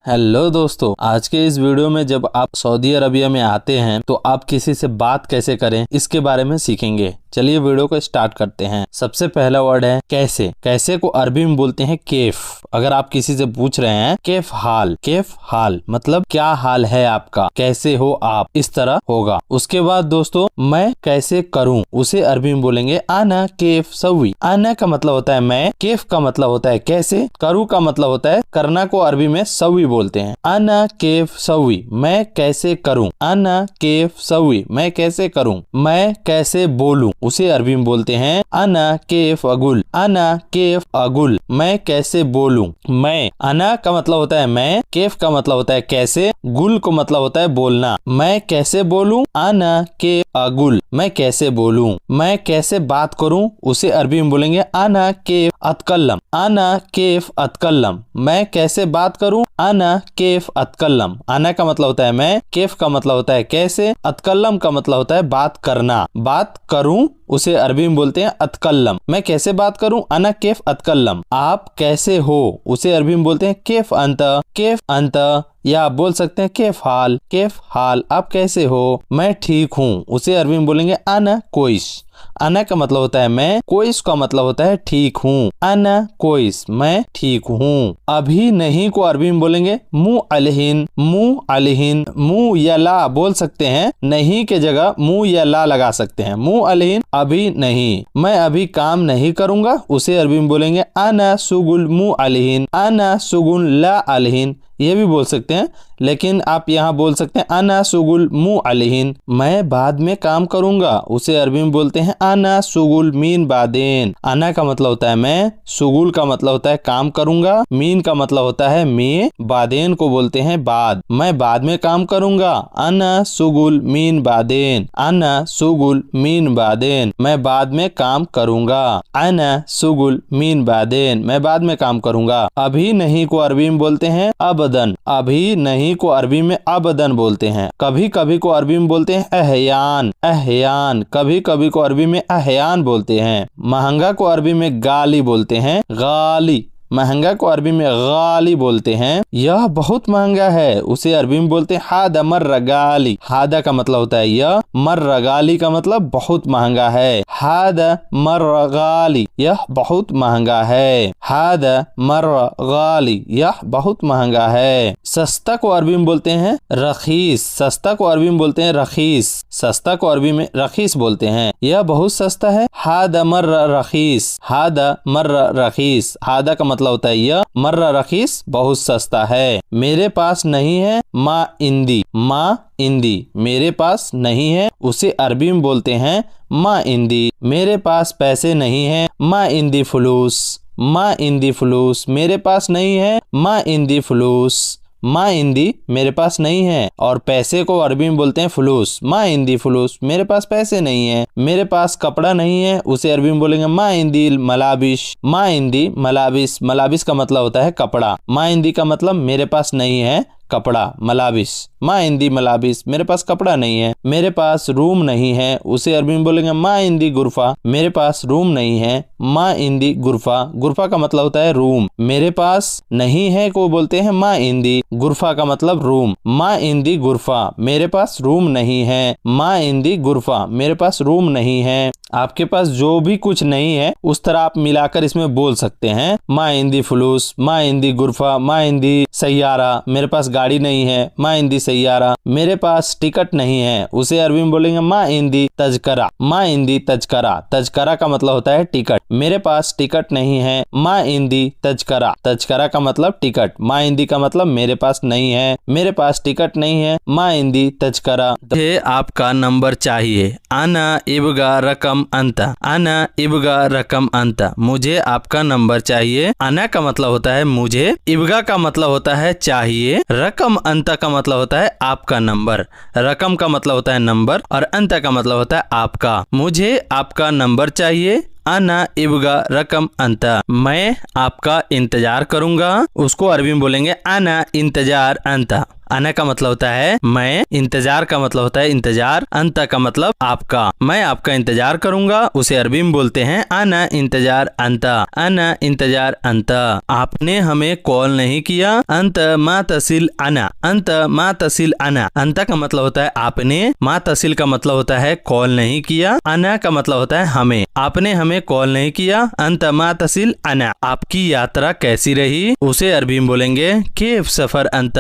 Hello दोस्तों, आज के इस वीडियो में जब आप सऊदी अरबिया में आते हैं तो आप किसी से बात कैसे करें इसके बारे में सीखेंगे। चलिए वीडियो को स्टार्ट करते हैं। सबसे पहला वर्ड है कैसे। कैसे को अरबी में बोलते हैं केफ। अगर आप किसी से पूछ रहे हैं केफ हाल मतलब क्या हाल है आपका, कैसे हो आप, इस तरह होगा। उसके बाद दोस्तों मैं कैसे करूं उसे अरबी में बोलेंगे आना केफ सवी। आना का मतलब होता है मैं, केफ का मतलब होता है कैसे, करूं का मतलब होता है करना को अरबी में सवी बोलते हैं। आना केफ सवी, मैं कैसे करूं। आना केफ सवी, मैं कैसे करूं। मैं कैसे बोलूं उसे अरबी में बोलते हैं आना केफ अगुल। आना केफ अगुल, मैं कैसे बोलूं। मैं, आना का मतलब होता है मैं, केफ का मतलब होता है कैसे, गुल को मतलब होता है बोलना। मैं कैसे बोलूं, आना केफ अगुल, मैं कैसे बोलूं। मैं कैसे बात करूं उसे अरबी में बोलेंगे आना केफ अतकल्लम। आना केफ अतकल्लम, मैं कैसे बात करूं। आना केफ अतकल्लम, आना का मतलब होता है मैं, केफ का मतलब होता है कैसे, अतकल्लम का मतलब होता है बात करना। बात करूं उसे अरबी में बोलते हैं अतकल्लम। मैं कैसे बात करूं, अना केफ अतकल्लम। आप कैसे हो उसे अरबी में बोलते हैं केफ अंत। केफ अंत, या आप बोल सकते हैं केफ हाल, आप कैसे हो। मैं ठीक हूँ उसे अरबी में बोलेंगे आना कोइस। आना का मतलब होता है मैं, कोइस का मतलब होता है ठीक हूँ। आना कोइस, मैं ठीक हूँ। अभी नहीं को अरबी में बोलेंगे मुँह अलहिन। मुँह या ला बोल सकते हैं, नहीं के जगह मुँह या ला लगा सकते हैं। मुँह अलहिन, अभी नहीं। मैं अभी काम नहीं करूँगा उसे अरबी में बोलेंगे आना सुगुल मुँह अलहिन। आना सुगुल ला अलहिन, ये भी बोल सकते हैं, लेकिन आप यहाँ बोल सकते हैं आना सुगुल मुँह अलहिन। मैं बाद में काम करूंगा उसे अरबी में बोलते हैं आना सुगुल मीन बादेन। आना का मतलब होता है मैं, सुगुल का मतलब होता है काम करूंगा, मीन का मतलब होता है मैं, बादेन को बोलते हैं बाद। मैं बाद में काम करूंगा, आना सुगुल मीन बादेन। आना सुगुल मीन बादेन, मैं बाद में काम करूंगा। आना सुगुल मीन बादेन, मैं बाद में काम करूंगा। अभी नहीं को अरबी में बोलते हैं अब अभी नहीं को अरबी में अबदन बोलते हैं। कभी कभी को अरबी में बोलते हैं अहयान। कभी कभी को अरबी में अहयान बोलते हैं। महंगा को अरबी में गाली बोलते हैं गाली। महंगा को अरबी में गाली बोलते हैं। यह बहुत महंगा है उसे अरबी में बोलते हैं हादा मर्रा गाली। हादा का मतलब होता है यह, मर्रा गाली का मतलब बहुत महंगा है। हादा मर्रा गाली, यह बहुत महंगा है। हादा मर्रा गाली, यह बहुत महंगा है। सस्ता को अरबी में बोलते हैं रखीस। सस्ता को अरबी में बोलते हैं रखीस। सस्ता को अरबी में रखीस बोलते हैं, यह बहुत सस्ता है। हादा मर्रा रखीस। हादा मर्रा रखीस, हादा का मतलब होता है यह, मर्रा रखीस बहुत सस्ता है। मेरे पास नहीं है मा इंदी। मेरे पास नहीं है उसे अरबी में बोलते हैं मा इंदी। मेरे पास पैसे नहीं है मा इंदी फुलूस। मेरे पास नहीं है मा इंदी फुलूस। मा इंदी मेरे पास नहीं है, और पैसे को अरबी में बोलते हैं फुलूस। मा इंदी फुलूस, मेरे पास पैसे नहीं है। मेरे पास कपड़ा नहीं है उसे अरबी में बोलेंगे मा इंदी मलाबिश। मा इंदी मलाबिस, मलाबिस का मतलब होता है कपड़ा। मा इंदी का मतलब मेरे पास नहीं है कपड़ा, मलाबिस। मा इंदी मलाबिस, मेरे पास कपड़ा नहीं है। मेरे पास रूम नहीं है उसे अरबी में बोलेंगे मा इंदी गुरफा। मेरे पास रूम नहीं है, मा इंदी गुरफा। गुरफा का मतलब होता है रूम। मेरे पास नहीं है को बोलते हैं मा इंदी, गुरफा का मतलब रूम। मा इंदी गुरफा, मेरे पास रूम नहीं है। मा इंदी गुरफा, मेरे पास रूम नहीं है। आपके पास जो भी कुछ नहीं है उस तरह आप मिलाकर इसमें बोल सकते हैं मा इंदी फुलूस, मा इंदी गुरफा, मा इंदी सैयारा। मेरे पास गाड़ी नहीं है, मा इंदी सैयारा। मेरे पास टिकट नहीं है उसे अरबी में बोलेंगे मा इंदी तजकरा। मा इंदी तजकरा, तजकरा का मतलब होता है टिकट। मेरे पास टिकट नहीं है, मा इंदी तजकरा। तजकरा का मतलब टिकट, मा इंदी का मतलब मेरे पास नहीं है। मेरे पास टिकट नहीं है, मा इंदी तजकरा। मुझे आपका नंबर चाहिए, आना इबगा रकम अंत। आना इबगा रकम अंत, मुझे आपका नंबर चाहिए। आना का मतलब होता है मुझे, इबगा का मतलब होता है चाहिए, रकम अंत का मतलब होता है आपका नंबर। रकम का मतलब होता है नंबर और अंत का मतलब होता है आपका। मुझे आपका नंबर चाहिए, आना इबगा रकम अंत, मैं आपका इंतजार करूंगा। उसको अरबी में बोलेंगे आना इंतजार अंत। अना का मतलब होता है मैं, इंतजार का मतलब होता है इंतजार, अंत का मतलब आपका, मैं आपका इंतजार करूंगा, उसे अरबी में बोलते हैं अना इंतजार अंता, अना इंतजार अंता। आपने हमें कॉल नहीं किया, अंत मा तसिल अना, अंत मा तसिल अना। अंत का मतलब होता है आपने, मा तसिल का मतलब होता है कॉल नहीं किया, अना का मतलब होता है हमें, आपने हमें कॉल नहीं किया, अंत मा तसिल अना। आपकी यात्रा कैसी रही, उसे अरबी में बोलेंगे केफ सफर अंत।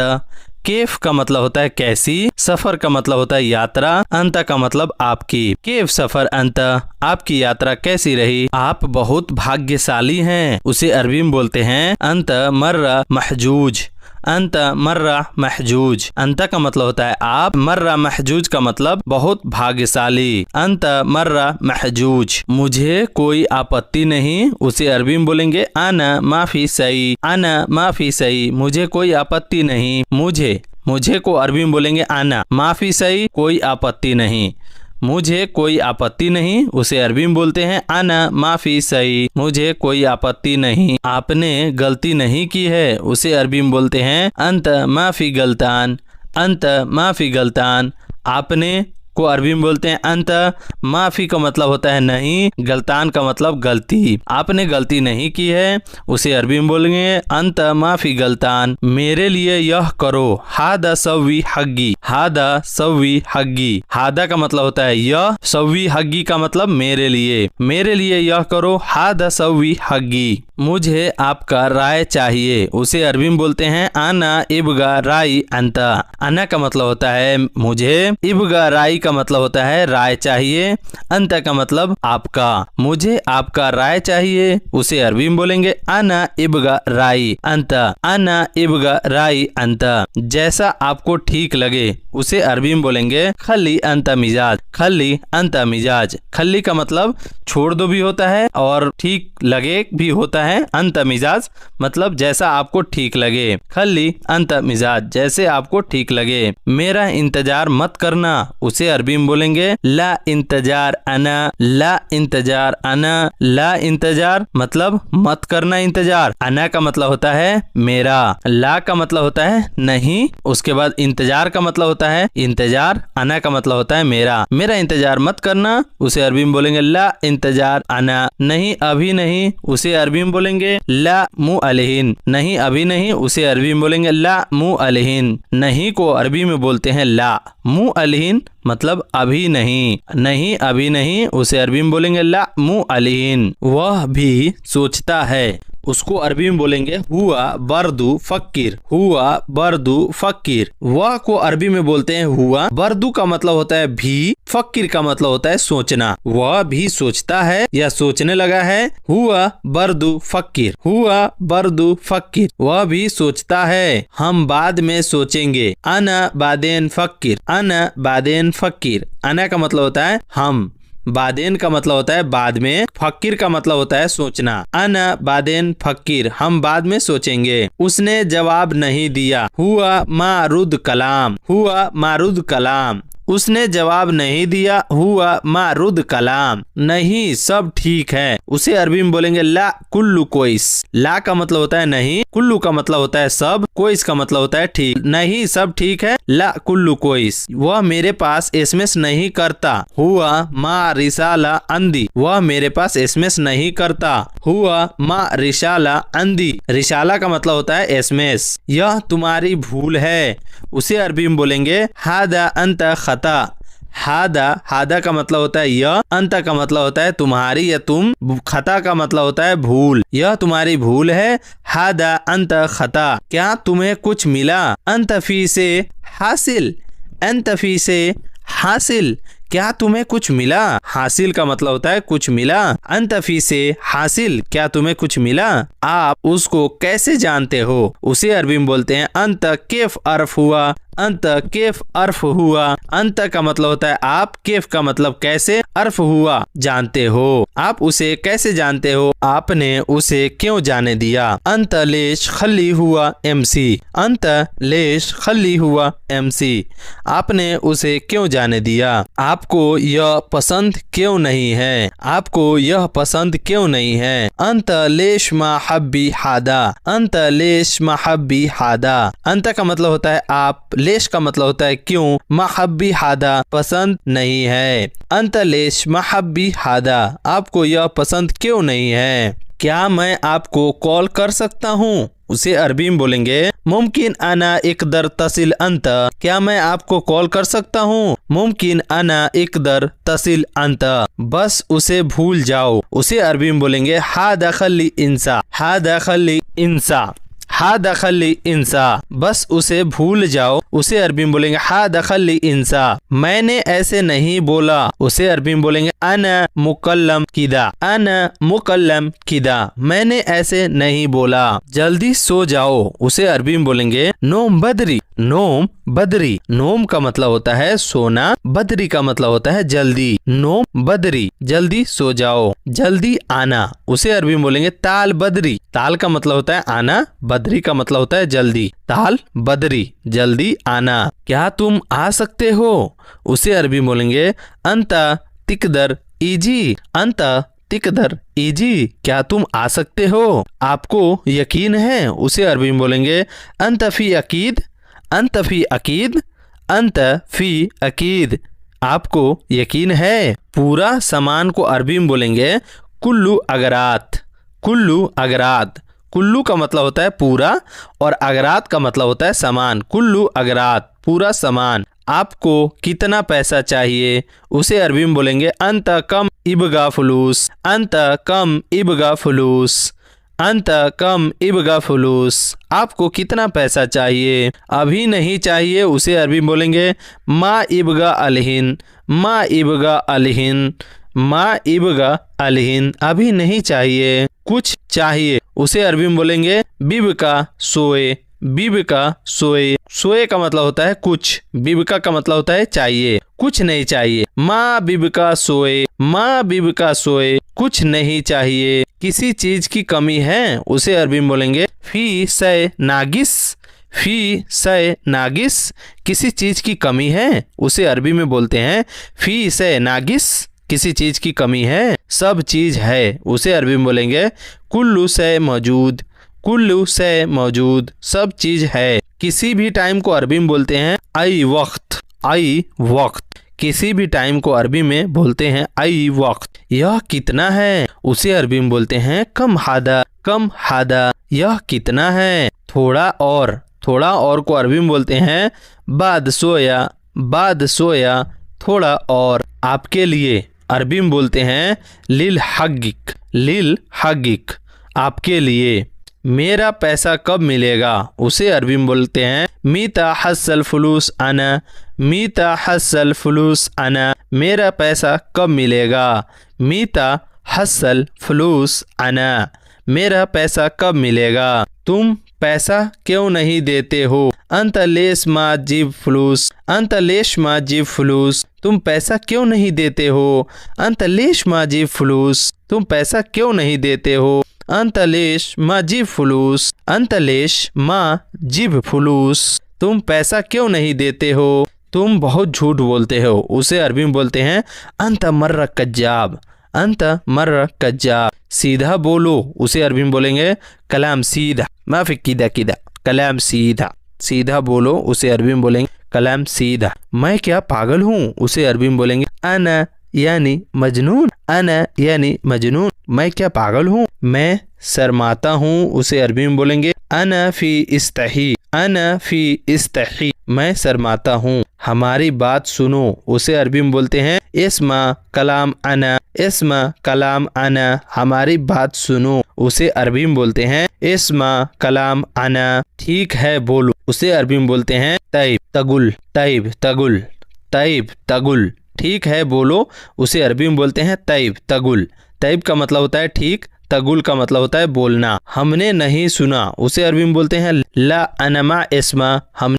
केफ का मतलब होता है कैसी, सफर का मतलब होता है यात्रा, अंत का मतलब आपकी। केफ सफर अंत, आपकी यात्रा कैसी रही, आप बहुत भाग्यशाली हैं, उसे अरबी में बोलते हैं अंत मर्रा महजूज, अंत मर्रा महजूज। अंत का मतलब होता है आप, मर्रा महजूज का मतलब बहुत भाग्यशाली, अंत मर्रा महजूज। मुझे कोई आपत्ति नहीं, उसे अरबी में बोलेंगे आना माफी सही, आना माफी सही, मुझे कोई आपत्ति नहीं, मुझे को अरबी में बोलेंगे आना माफी सही, कोई आपत्ति नहीं, मुझे कोई आपत्ति नहीं, उसे अरबी में बोलते हैं आना माफी सही, मुझे कोई आपत्ति नहीं। आपने गलती नहीं की है, उसे अरबी में बोलते हैं अंत माफी गलतान, अंत माफी गलतान। आपने को अरबी में बोलते हैं अंत, माफी का मतलब होता है नहीं, गलतान का मतलब गलती, आपने गलती नहीं की है, उसे अरबी में बोलेंगे अंत माफी गलतान। मेरे लिए यह करो, हादा सवी हग्गी, हादा सवी हग्गी। हादा का मतलब होता है यह, सवी हग्गी का मतलब मेरे लिए यह करो, हादा सवी हग्गी। मुझे आपका राय चाहिए, उसे अरबी में बोलते हैं आना इबगा राई अंता। आना का मतलब होता है मुझे, इबगा राई का मतलब होता है राय चाहिए, अंत का मतलब आपका, मुझे आपका राय चाहिए, उसे अरबी में बोलेंगे आना इबगा राई अंत, आना इबगा राई अंत। जैसा आपको ठीक लगे, उसे अरबी में बोलेंगे खली अंत मिजाज, खली अंत मिजाज। खली का मतलब छोड़ दो भी होता है और ठीक लगे भी होता है, अंत मिजाज मतलब जैसा आपको ठीक लगे, खली अंत मिजाज जैसे आपको ठीक लगे। मेरा इंतजार मत करना, उसे अरबी में बोलेंगे ला इंतजार अना, ला इंतजार अना। ला इंतजार मतलब मत करना इंतजार, अना का मतलब होता है मेरा, ला का मतलब होता है नहीं, उसके बाद इंतजार का मतलब होता है इंतजार, अना का मतलब होता है मेरा, मेरा इंतजार मत करना, उसे अरबी में बोलेंगे ला इंतजार अना। नहीं अभी नहीं, उसे अरबी में बोलेंगे ला मु अलहिन, नहीं अभी नहीं, उसे अरबी में बोलेंगे ला मु अलहिन। नहीं को अरबी में बोलते हैं ला, मु अलहिन मतलब अभी नहीं, नहीं अभी नहीं, उसे अरबी में बोलेंगे ला मु अलहिन। वह भी सोचता है, उसको अरबी में बोलेंगे हुआ बर्दू फक्किर, हुआ बर्दू फक्किर। वह को अरबी में बोलते हैं हुआ, बर्दू का मतलब होता है भी, फक्किर का मतलब होता है सोचना। वह भी सोचता है या सोचने लगा है, हुआ बर्दू फक्किर, हुआ बर्दू फक्किर, वह भी सोचता है। हम बाद में सोचेंगे, अना बादेन फक्किर, अना बादेन फक्किर। अना का मतलब होता है हम, बादेन का मतलब होता है बाद में, फक्किर का मतलब होता है सोचना। अना बादेन फक्किर, हम बाद में सोचेंगे। उसने जवाब नहीं दिया, हुआ मारुद कलाम, हुआ मारुद कलाम। उसने जवाब नहीं दिया, हुआ मारुद कलाम। नहीं सब ठीक है, उसे अरबी में बोलेंगे ला कुल्लु कोइस। ला का मतलब होता है नहीं, कुल्लू का मतलब होता है सब, कोइस का मतलब होता है ठीक। नहीं सब ठीक है, ला कुल्लु कोइस। वह मेरे पास एसएमएस नहीं करता, हुआ मा रिसाला अंदी, वह मेरे पास एसएमएस नहीं करता, हुआ मा रिसाला अंदी। रिसाला का मतलब होता है एसएमएस। यह तुम्हारी भूल है, उसे अरबी में बोलेंगे हादा अंत खता। हादा, हादा का मतलब होता है यह, अंत का मतलब होता है तुम्हारी या तुम, खता का मतलब होता है भूल। यह तुम्हारी भूल है, हादा अंत खता। क्या तुम्हें कुछ मिला, अंत फी से हासिल, अंत फी से हासिल। क्या तुम्हें कुछ मिला, हासिल का मतलब होता है कुछ मिला, अंत फी से हासिल, क्या तुम्हें कुछ मिला। आप उसको कैसे जानते हो, उसे अरबी में बोलते हैं अंत केफ अर्फ हुआ, अंत केफ अर्फ हुआ। अंत का मतलब होता है आप, केफ का मतलब कैसे, अर्फ हुआ जानते हो, आप उसे कैसे जानते हो, आपने उसे क्यों जाने दिया। अंत लेश खली हुआ एमसी, अंत लेश खली हुआ एमसी, आपने उसे क्यों जाने दिया, आप आपको यह पसंद क्यों नहीं है, आपको यह पसंद क्यों नहीं है। अंत लेश महब्बी हादा, अंत लेश महब्बी हादा। अंत का मतलब होता है आप, लेश का मतलब होता है क्यों, महब्बी हादा पसंद नहीं है। अंत लेश महब्बी हादा, आपको यह पसंद क्यों नहीं है। क्या मैं आपको कॉल कर सकता हूँ, उसे अरबी में बोलेंगे मुमकिन अना इकदर तसिल अंत, क्या मैं आपको कॉल कर सकता हूँ। मुमकिन अना इकदर तसिल अंत, बस उसे भूल जाओ, उसे अरबी में बोलेंगे हा दखली इंसा, हा दखली इंसा, हा दखली इंसा, बस उसे भूल जाओ, उसे अरबी में बोलेंगे हा दखली इंसा। मैंने ऐसे नहीं बोला, उसे अरबी में बोलेंगे अना मुकल्लम किदा, अना मुकल्लम किदा, मैंने ऐसे नहीं बोला। जल्दी सो जाओ, उसे अरबी में बोलेंगे नोम बदरी, नोम बदरी। नोम का मतलब होता है सोना, बदरी का मतलब होता है जल्दी। नोम बदरी, जल्दी सो जाओ। जल्दी आना, उसे अरबी में बोलेंगे ताल बदरी, ताल का मतलब होता है आना, बदरी का मतलब होता है जल्दी। ताल बदरी, जल्दी आना। क्या तुम आ सकते हो, उसे अरबी में बोलेंगे अंता तिकदर इजी, अंता तिकदर इजी, क्या तुम आ सकते हो, आपको यकीन है, उसे अरबी में बोलेंगे अंत फी अकीद, अंत फी अकीद, अंत फी अकीद, आपको यकीन है। पूरा सामान को अरबी में बोलेंगे कुल्लू अगरात, कुल्लू अगरात। कुल्लू का मतलब होता है पूरा और अगरात का मतलब होता है सामान। कुल्लू अगरात, पूरा सामान। आपको कितना पैसा चाहिए, उसे अरबी में बोलेंगे अंत कम इबगा फुलूस, अंत कम इबगा फुलूस, अंत कम इबगा फुलूस, आपको कितना पैसा चाहिए। अभी नहीं चाहिए, उसे अरबी में बोलेंगे मा इबगा अलहिन, मा इबगा अलहिन, मा इबगा अलहिन, अभी नहीं चाहिए। कुछ चाहिए, उसे अरबी में बोलेंगे बिबका सोए, बिबका सोए। सोए का मतलब होता है कुछ, बिबका का मतलब होता है चाहिए, कुछ नहीं चाहिए। माँ बिबका सोए, माँ बिबका सोए, कुछ नहीं चाहिए। किसी चीज की कमी है, उसे अरबी में बोलेंगे फी से नागिस, फी से नागिस, किसी चीज की कमी है, उसे अरबी में बोलते हैं फी से नागिस, किसी चीज की कमी है। सब चीज है, उसे अरबी में बोलेंगे कुल्लू से मौजूद, कुल्लू से मौजूद, सब चीज है। किसी भी टाइम को अरबी में बोलते हैं आई वक्त, आई वक्त, किसी भी टाइम को अरबी में बोलते हैं आई वक्त। यह कितना है, उसे अरबी में बोलते हैं कम हादा, कम हादा, यह कितना है। थोड़ा और, थोड़ा और को अरबी में बोलते हैं बाद सोया, बाद सोया, थोड़ा और। आपके लिए अरबी में बोलते हैं लिल हगिक, लिल हगिक, आपके लिए। मेरा पैसा कब मिलेगा, उसे अरबी में बोलते हैं मीता हसल फुलूस अना, मीता हसल फुलूस अना, मेरा पैसा कब मिलेगा। मीता हसल फुलूस अना, मेरा पैसा कब मिलेगा। तुम पैसा क्यों नहीं देते हो, अंत लेश मा जीब फुलूस, अंत लेश मा जीब फुलूस, तुम पैसा क्यों नहीं देते हो। अंत लेश मा जीब फुलूस, तुम पैसा क्यों नहीं देते हो। अंतलेश मा जीब फुलूस, अंतलेश मा जीब फुलूस, तुम पैसा क्यों नहीं देते हो, तुम बहुत झूठ बोलते हो, उसे अरबी में बोलते हैं अंत मर्र कज्जाब, अंत मर्र कज्जाब, सीधा बोलो, उसे अरबी में बोलेंगे कलाम सीधा, माफी किदा किदा, कलाम सीधा, सीधा बोलो, उसे अरबी में बोलेंगे कलाम सीधा। मैं क्या पागल हूँ, उसे अरबी में बोलेंगे अना यानी मजनून, अना यानी मजनून, मैं क्या पागल हूँ। मैं शर्माता हूँ, उसे अरबी में बोलेंगे अना फी इस्तही, अना फी इस्तही, मैं शर्माता हूँ। हमारी बात सुनो, उसे अरबी में बोलते हैं इस्मा कलाम अना, इस्मा कलाम अना, हमारी बात सुनो, उसे अरबी में बोलते हैं इस्मा कलाम अना। ठीक है बोलो, उसे अरबी में बोलते हैं तैब तगुल, तैब तगुल, तैब तगुल, ठीक है बोलो, उसे अरबी में बोलते हैं तैब तगुल। तैब का मतलब होता है ठीक, तगुल का मतलब होता है बोलना। हमने नहीं सुना, उसे अरबी में बोलते हैं ला अनमा इस्मा, हम